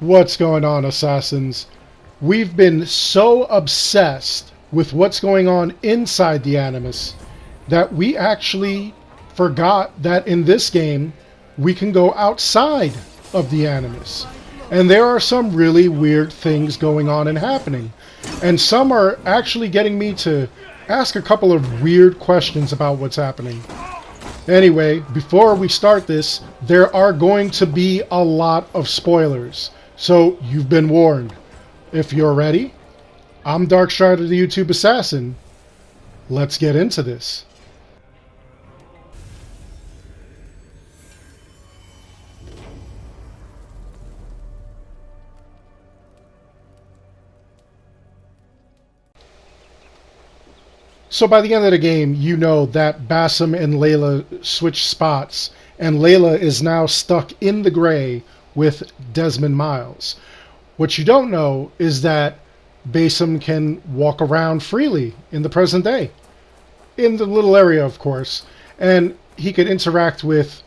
What's going on, assassins? We've been so obsessed with what's going on inside the Animus that we actually forgot that in this game we can go outside of the Animus. And there are some really weird things going on and happening. And some are actually getting me to ask a couple of weird questions about what's happening. Anyway, before we start this, there are going to be a lot of spoilers. So, you've been warned. If you're ready, I'm Darkstrider the YouTube Assassin. Let's get into this. So by the end of the game, you know that Basim and Layla switch spots, and Layla is now stuck in the gray with Desmond Miles. What you don't know is that Basim can walk around freely in the present day. In the little area, of course. And he could interact with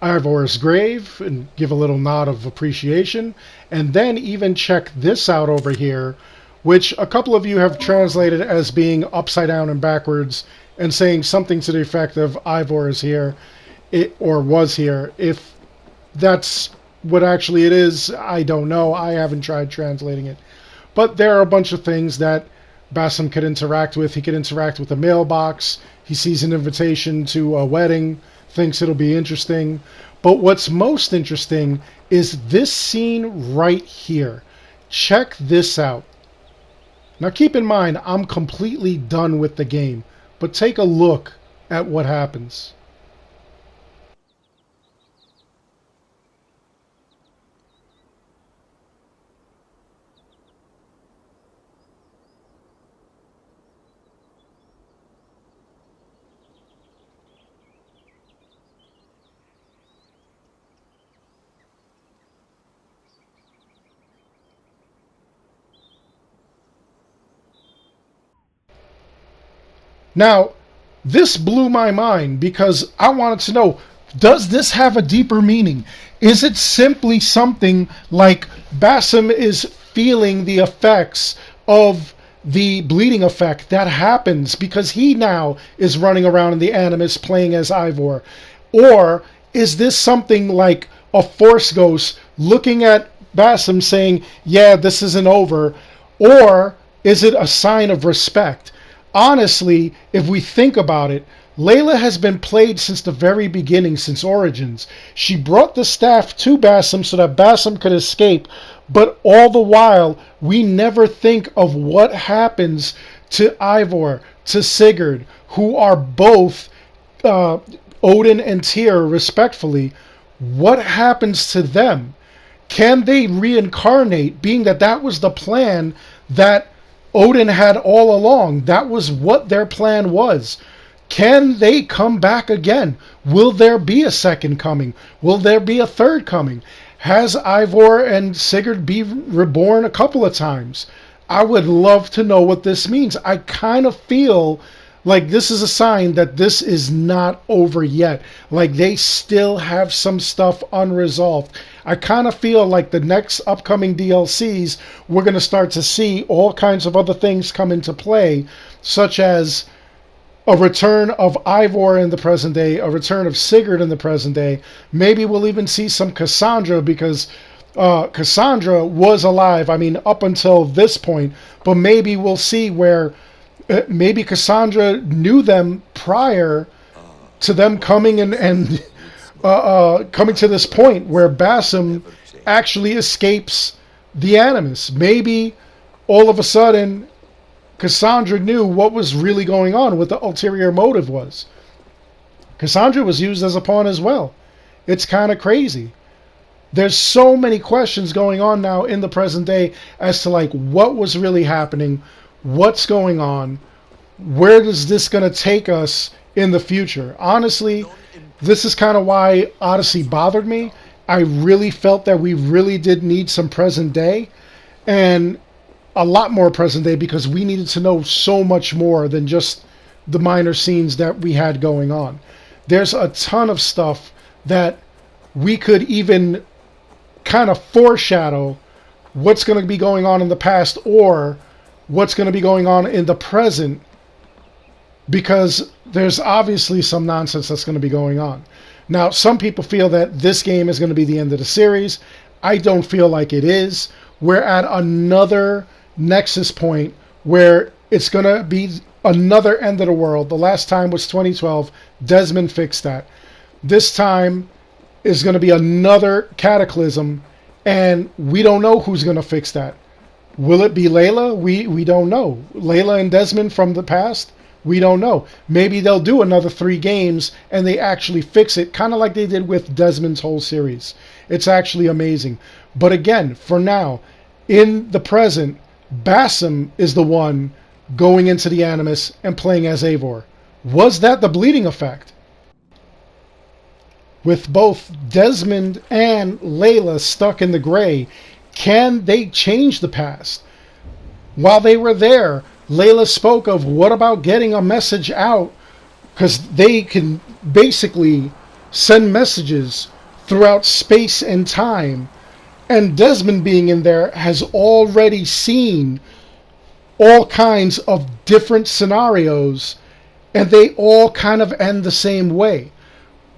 Ivor's grave and give a little nod of appreciation. And then even check this out over here, which a couple of you have translated as being upside down and backwards and saying something to the effect of Ivor is here, or was here. If that's what actually it is, I don't know. I haven't tried translating it. But there are a bunch of things that Basim could interact with. He could interact with a mailbox. He sees an invitation to a wedding, thinks it'll be interesting. But what's most interesting is this scene right here. Check this out. Now keep in mind, I'm completely done with the game, but take a look at what happens. Now, this blew my mind because I wanted to know, does this have a deeper meaning? Is it simply something like Basim is feeling the effects of the bleeding effect that happens because he now is running around in the Animus playing as Ivor? Or is this something like a Force Ghost looking at Basim saying, yeah, this isn't over? Or is it a sign of respect? Honestly, if we think about it, Layla has been played since the very beginning, since Origins. She brought the staff to Basim so that Basim could escape, but all the while, we never think of what happens to Ivor, to Sigurd, who are both Odin and Tyr, respectfully. What happens to them? Can they reincarnate, being that that was the plan that Odin had all along? That was what their plan was. Can they come back again? Will there be a second coming? Will there be a third coming? Has Ivor and Sigurd be reborn a couple of times? I would love to know what this means. I kind of feel like this is a sign that this is not over yet. Like they still have some stuff unresolved. I kind of feel like the next upcoming DLCs, we're going to start to see all kinds of other things come into play, such as a return of Ivor in the present day, a return of Sigurd in the present day. Maybe we'll even see some Cassandra, because Cassandra was alive, I mean, up until this point. But maybe we'll see where maybe Cassandra knew them prior to them coming and coming to this point where Basim actually escapes the Animus. Maybe all of a sudden Cassandra knew what was really going on, what the ulterior motive was. Cassandra was used as a pawn as well. It's kind of crazy. There's so many questions going on now in the present day as to like what was really happening, what's going on, where is this going to take us in the future. Honestly, this is kind of why Odyssey bothered me. I really felt that we really did need some present day, and a lot more present day, because we needed to know so much more than just the minor scenes that we had going on. There's a ton of stuff that we could even kind of foreshadow what's going to be going on in the past or what's going to be going on in the present, because there's obviously some nonsense that's going to be going on. Now, some people feel that this game is going to be the end of the series. I don't feel like it is. We're at another nexus point where it's going to be another end of the world. The last time was 2012. Desmond fixed that. This time is going to be another cataclysm, and we don't know who's going to fix that. Will it be Layla? We don't know. Layla and Desmond from the past? We don't know. Maybe they'll do another 3 games and they actually fix it, kind of like they did with Desmond's whole series. It's actually amazing. But again, for now, in the present, Basim is the one going into the Animus and playing as Eivor. Was that the bleeding effect? With both Desmond and Layla stuck in the gray, can they change the past? While they were there, Layla spoke of, what about getting a message out? Because they can basically send messages throughout space and time. And Desmond being in there has already seen all kinds of different scenarios, and they all kind of end the same way.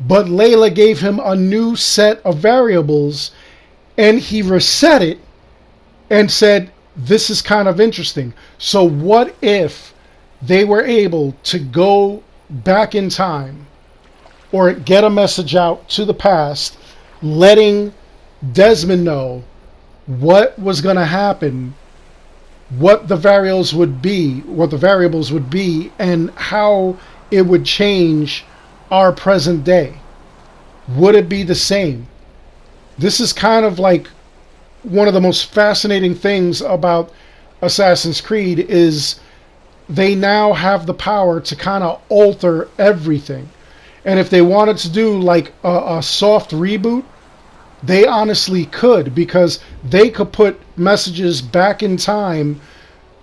But Layla gave him a new set of variables, and he reset it and said, this is kind of interesting. So what if they were able to go back in time or get a message out to the past, letting Desmond know what was going to happen, what the variables would be, and how it would change our present day? Would it be the same? This is kind of like one of the most fascinating things about Assassin's Creed, is they now have the power to kind of alter everything. And if they wanted to do like a soft reboot, they honestly could, because they could put messages back in time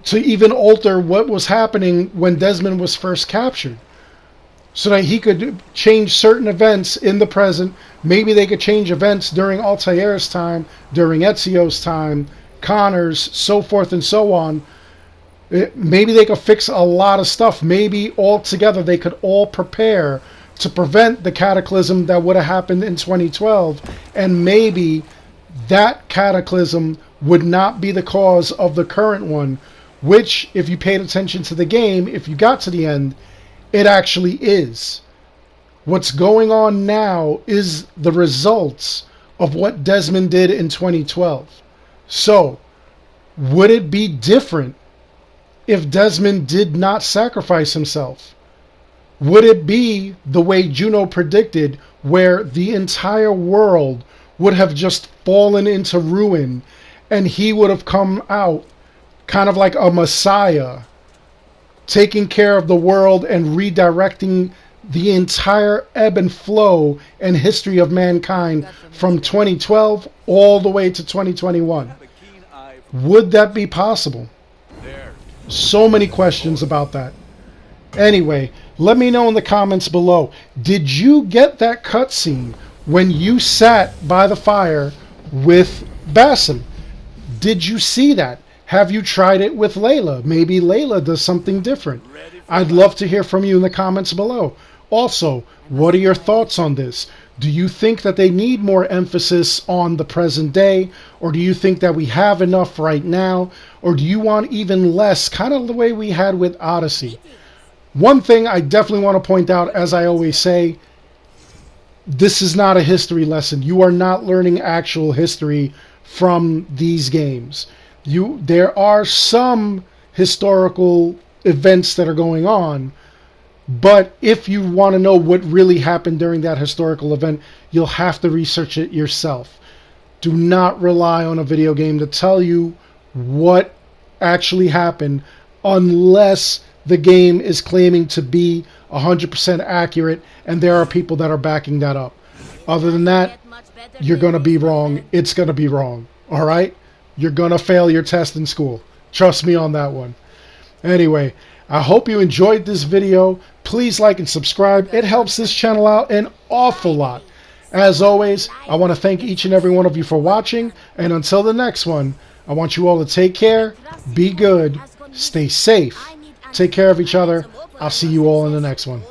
to even alter what was happening when Desmond was first captured, so that he could change certain events in the present. Maybe they could change events during Altair's time, during Ezio's time, Connor's, so forth and so on. Maybe they could fix a lot of stuff. Maybe altogether they could all prepare to prevent the cataclysm that would have happened in 2012. And maybe that cataclysm would not be the cause of the current one, which, if you paid attention to the game, if you got to the end, it actually is. What's going on now is the results of what Desmond did in 2012. So, would it be different if Desmond did not sacrifice himself? Would it be the way Juno predicted, where the entire world would have just fallen into ruin and he would have come out kind of like a messiah, taking care of the world and redirecting the entire ebb and flow and history of mankind from 2012 all the way to 2021? Would that be possible? So many questions about that. Anyway, let me know in the comments below. Did you get that cutscene when you sat by the fire with Basim? Did you see that? Have you tried it with Layla? Maybe Layla does something different. I'd love to hear from you in the comments below. Also, what are your thoughts on this? Do you think that they need more emphasis on the present day? Or do you think that we have enough right now? Or do you want even less, kind of the way we had with Odyssey? One thing I definitely want to point out, as I always say, this is not a history lesson. You are not learning actual history from these games. There are some historical events that are going on, but if you want to know what really happened during that historical event, you'll have to research it yourself. Do not rely on a video game to tell you what actually happened, unless the game is claiming to be 100% accurate and there are people that are backing that up. Other than that, you're going to be wrong. It's going to be wrong. All right? You're going to fail your test in school. Trust me on that one. Anyway, I hope you enjoyed this video. Please like and subscribe. It helps this channel out an awful lot. As always, I want to thank each and every one of you for watching. And until the next one, I want you all to take care, be good, stay safe, take care of each other. I'll see you all in the next one.